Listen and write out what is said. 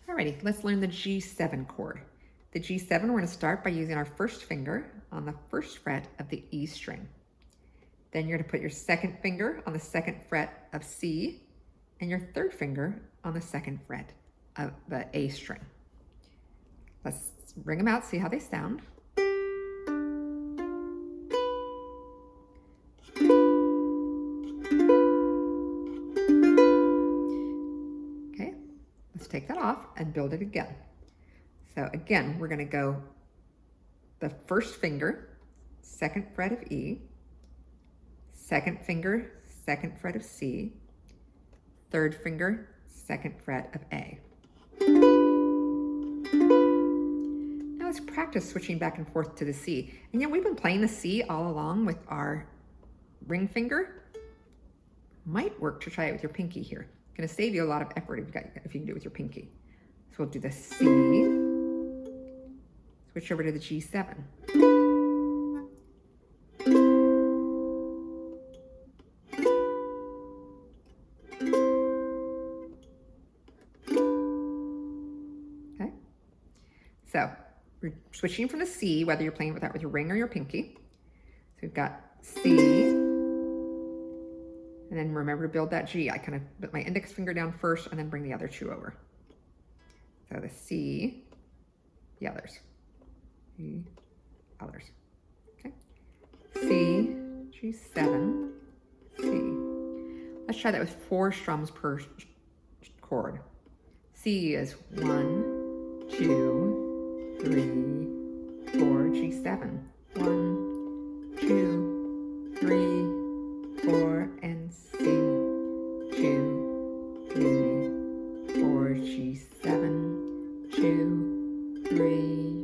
Alrighty, let's learn the G7 chord. The G7, we're going to start by using our first finger on the first fret of the E string. Then you're going to put your second finger on the second fret of C and your third finger on the second fret of the A string. Let's ring them out, see how they sound. Okay, let's take that off and build it again. So again, we're going to go the first finger, second fret of E, second finger, second fret of C, third finger, second fret of A. Now let's practice switching back and forth to the C. And we've been playing the C all along with our ring finger. Might work to try it with your pinky here. It's going to save you a lot of effort if you can do it with your pinky. So we'll do the C, switch over to the G7. Okay, so we're switching from the C, whether you're playing with that with your ring or your pinky. So we've got C, and then remember to build that G. I kind of put my index finger down first and then bring the other two over. So the C, the others. The others. Okay. C, G7, C. Let's try that with 4 strums per chord. C is 1, 2, 3, 4, G7. 1, 2, 3, 4, and C. 2, 3, 4, G7. 2, 3,